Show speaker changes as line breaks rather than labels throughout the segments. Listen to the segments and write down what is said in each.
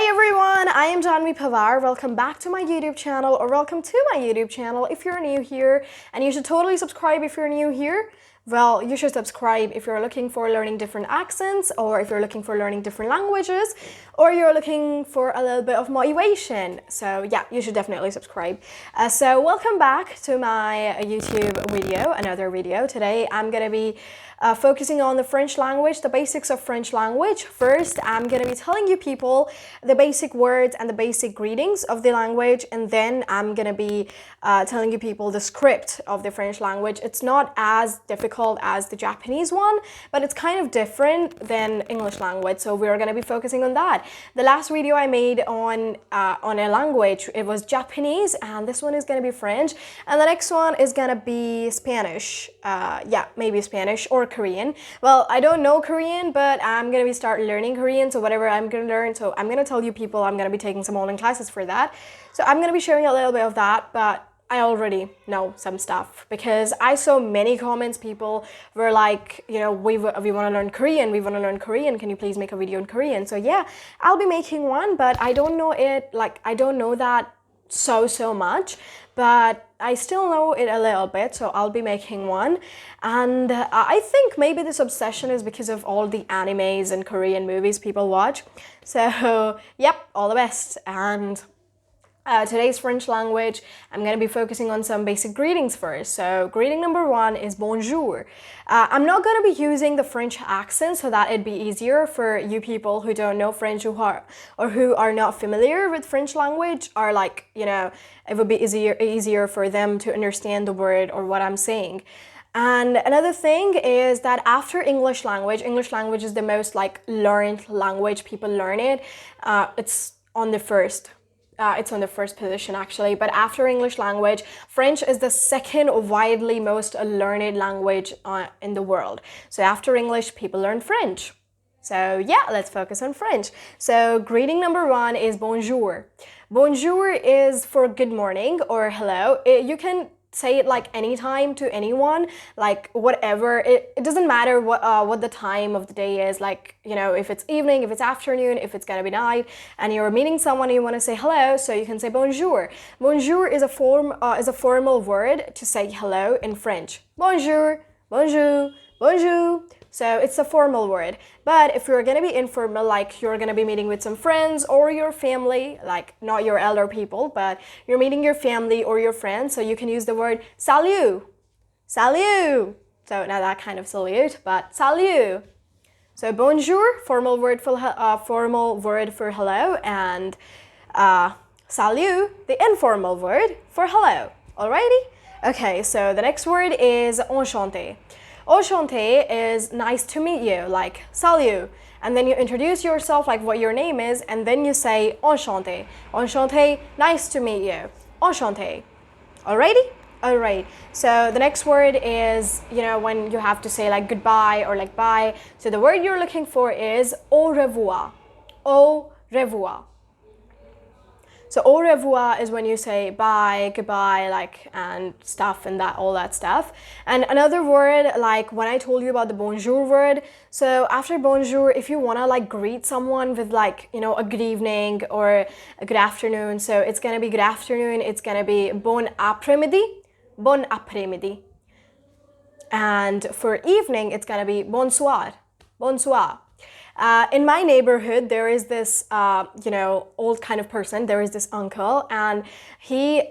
Hi everyone, I am Janhavi Panwar. Welcome back to my YouTube channel, or welcome to my YouTube channel if you're new here, and you should totally subscribe if you're new here. Well, you should subscribe if you're looking for learning different accents, or if you're looking for learning different languages, or you're looking for a little bit of motivation. So yeah, you should definitely subscribe. So welcome back to my YouTube video, another video. Today I'm gonna be focusing on the French language, the basics of French language. First, I'm gonna be telling you people the basic words and the basic greetings of the language, and then I'm gonna be telling you people the script of the French language. It's not as difficult as the Japanese one, but it's kind of different than English language, so we're gonna be focusing on that. The last video I made on a language, it was Japanese, and this one is gonna be French, and the next one is gonna be Spanish. Yeah, maybe Spanish or Korean. Well, I don't know Korean, but I'm gonna be start learning Korean, so whatever I'm gonna learn, so I'm gonna tell you people I'm gonna be taking some online classes for that. So I'm gonna be sharing a little bit of that, but I already know some stuff because I saw many comments. People were like, you know, we want to learn Korean, can you please make a video in Korean? So yeah, I'll be making one, but I don't know it, like I don't know that so much, but I still know it a little bit, so I'll be making one. And I think maybe this obsession is because of all the animes and Korean movies people watch. So yep, all the best. And today's French language, I'm going to be focusing on some basic greetings first. So greeting number one is bonjour. I'm not going to be using the French accent so that it'd be easier for you people who don't know French who are not familiar with French language, or like, you know, it would be easier for them to understand the word or what I'm saying. And another thing is that after English language is the most like learned language, people learn it. It's on the first position actually, but after English language, French is the second widely most learned language in the world. So after English, people learn French. So yeah, let's focus on French. So greeting number one is bonjour. Bonjour is for good morning or hello. You can say it like anytime to anyone, like whatever. It doesn't matter what the time of the day is, like, you know, if it's evening, if it's afternoon, if it's gonna be night, and you're meeting someone and you want to say hello, so you can say bonjour. Bonjour is a formal word to say hello in French. Bonjour, bonjour, bonjour. So it's a formal word. But if you're gonna be informal, like you're gonna be meeting with some friends or your family, like not your elder people, but you're meeting your family or your friends, so you can use the word salut, salut. So not that kind of salute, but salut. So bonjour, formal word for hello, and salut, the informal word for hello. Alrighty? Okay, so the next word is enchanté. Enchanté is nice to meet you, like salut. And then you introduce yourself, like what your name is, and then you say enchanté. Enchanté, nice to meet you. Enchanté. Alrighty? Alright. So the next word is, you know, when you have to say like goodbye or like bye. So the word you're looking for is au revoir. Au revoir. So au revoir is when you say bye, goodbye, like, and stuff and that, all that stuff. And another word, like when I told you about the bonjour word, so after bonjour, if you want to like greet someone with like, you know, a good evening or a good afternoon, so it's going to be good afternoon, it's going to be bon après-midi, bon après-midi. And for evening, it's going to be bonsoir, bonsoir. In my neighborhood, there is this, you know, old kind of person. There is this uncle, and he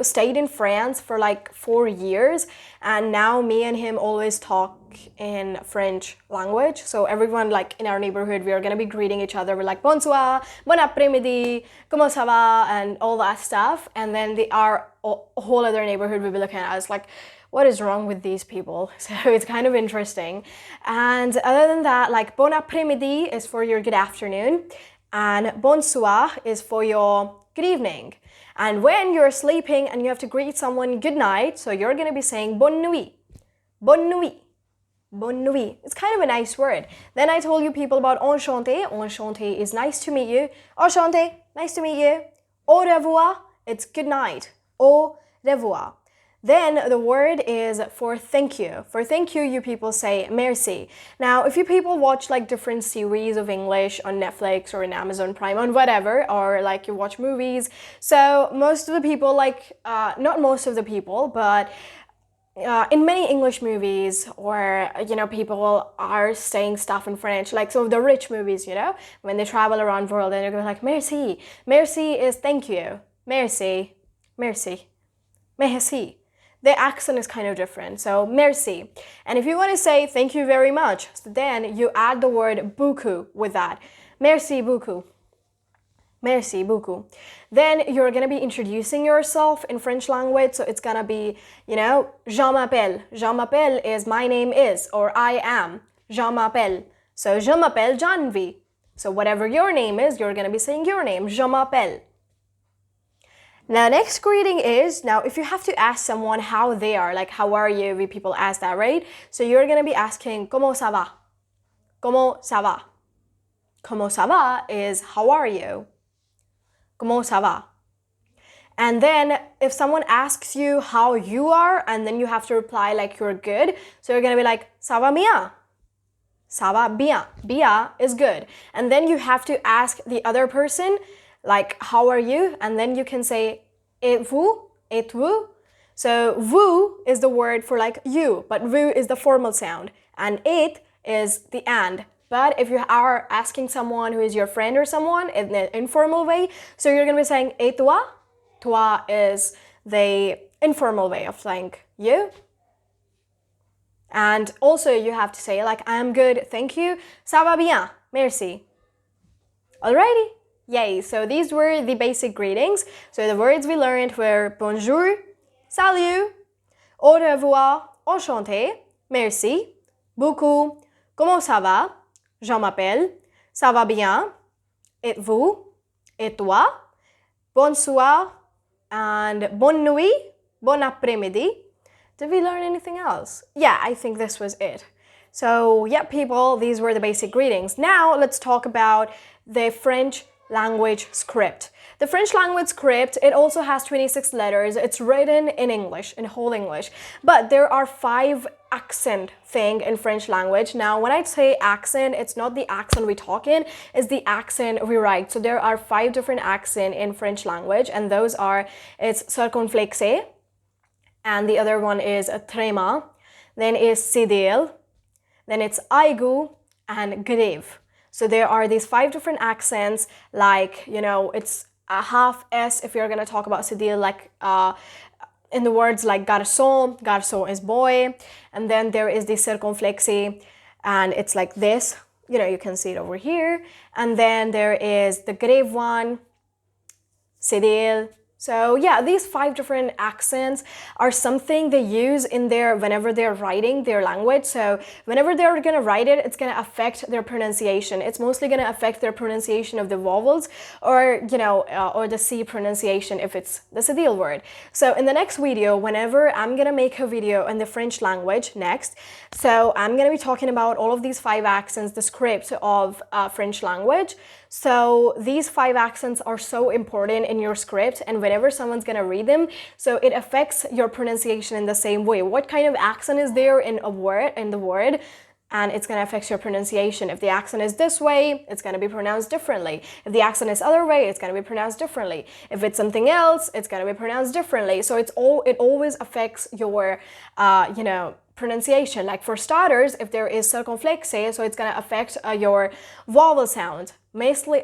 stayed in France for like 4 years, and now me and him always talk in French language. So everyone like in our neighborhood, we are gonna be greeting each other. We're like bonsoir, bon après-midi, comment ça va, and all that stuff. And then our whole other neighborhood will be looking at us like, what is wrong with these people? So it's kind of interesting. And other than that, like bon après-midi is for your good afternoon, and bonsoir is for your good evening. And when you're sleeping and you have to greet someone good night, so you're gonna be saying bonne nuit, bonne nuit, bonne nuit. It's kind of a nice word. Then I told you people about enchanté. Enchanté is nice to meet you. Enchanté, nice to meet you. Au revoir, it's good night. Au revoir. Then the word is for thank you. For thank you, you people say merci. Now, if you people watch like different series of English on Netflix or in Amazon Prime or whatever, or like you watch movies, so most of the people not most of the people, but in many English movies, or people are saying stuff in French, like some of the rich movies, when they travel around the world and they're going like merci. Merci is thank you. Merci. Merci. Merci. The accent is kind of different, so merci. And if you want to say thank you very much, so then you add the word beaucoup with that. Merci beaucoup. Merci beaucoup. Then you're gonna be introducing yourself in French language, so it's gonna be, je m'appelle. Je m'appelle is my name is, or I am. Je m'appelle. So je m'appelle Janhavi. So whatever your name is, you're gonna be saying your name. Je m'appelle. Now, next greeting is, now if you have to ask someone how they are, like how are you, we people ask that, right? So you're gonna be asking, comment ça va? Comment ça va? Comment ça va is how are you? Comment ça va? And then if someone asks you how you are, and then you have to reply like you're good, so you're gonna be like, ça va bien? Ça va bien. Bien is good. And then you have to ask the other person, like, how are you? And then you can say, et vous? Et vous? So, vous is the word for like you, but vous is the formal sound. And it is the and. But if you are asking someone who is your friend or someone in an informal way, so you're going to be saying, et toi? Toi is the informal way of saying you. And also you have to say like, I'm good, thank you. Ça va bien, merci. Alrighty. Yay, so these were the basic greetings. So the words we learned were bonjour, salut, au revoir, enchanté, merci, beaucoup, comment ça va, je m'appelle, ça va bien, et vous, et toi, bonsoir, and bonne nuit, bon après-midi. Did we learn anything else? Yeah, I think this was it. So, yeah, people, these were the basic greetings. Now, let's talk about the French language script. The French language script, it also has 26 letters. It's written in English, in whole English. But there are 5 accent thing in French language. Now, when I say accent, it's not the accent we talk in, it's the accent we write. So there are 5 different accents in French language, and those are, it's circonflexe, and the other one is a tréma, then is cédille, then it's aigu, and grave. So there are these 5 different accents, like, it's a half S if you're going to talk about cédille, like in the words like garçon, garçon is boy, and then there is the circonflexe, and it's like this, you can see it over here, and then there is the grave one, cédille. So yeah, these 5 different accents are something they use in whenever they're writing their language. So whenever they're gonna write it, it's gonna affect their pronunciation. It's mostly gonna affect their pronunciation of the vowels, or or the C pronunciation if it's the cédille word. So in the next video, whenever I'm gonna make a video in the French language next, so I'm gonna be talking about all of these 5 accents, the script of French language. So these 5 accents are so important in your script, and whenever someone's gonna read them, so it affects your pronunciation in the same way. What kind of accent is there in the word, and it's gonna affect your pronunciation. If the accent is this way, it's gonna be pronounced differently. If the accent is other way, it's gonna be pronounced differently. If it's something else, it's gonna be pronounced differently. So it always affects your pronunciation. Like for starters, if there is circonflexe, so it's gonna affect your vowel sound. Mostly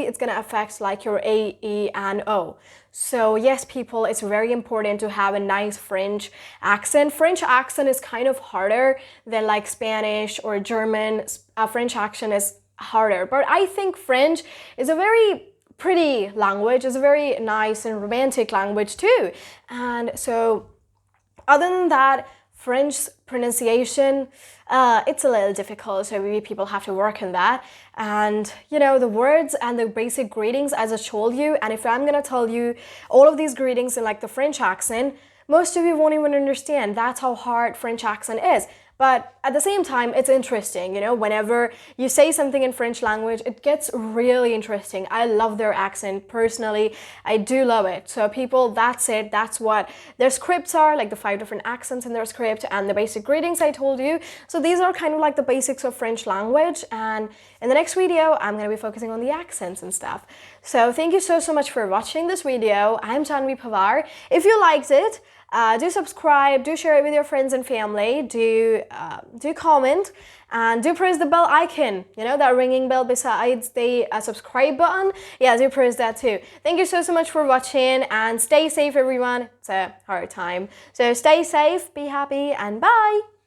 it's gonna affect like your A, E, and O. So yes, people, it's very important to have a nice French accent. French accent is kind of harder than like Spanish or German. French accent is harder, but I think French is a very pretty language. It's a very nice and romantic language too. And so other than that, French pronunciation, it's a little difficult, so maybe people have to work on that. And the words and the basic greetings, as I told you, and if I'm gonna tell you all of these greetings in like the French accent, most of you won't even understand. That's how hard French accent is. But at the same time, it's interesting, you know, whenever you say something in French language, it gets really interesting. I love their accent. Personally, I do love it. So people, that's it. That's what their scripts are, like the 5 different accents in their script and the basic greetings I told you. So these are kind of like the basics of French language. And in the next video, I'm going to be focusing on the accents and stuff. So thank you so much for watching this video. I'm Janhavi Panwar. If you liked it, do subscribe, do share it with your friends and family, do comment, and do press the bell icon, you know, that ringing bell besides the subscribe button. Yeah, do press that too. Thank you so much for watching, and stay safe everyone. It's a hard time. So stay safe, be happy, and bye!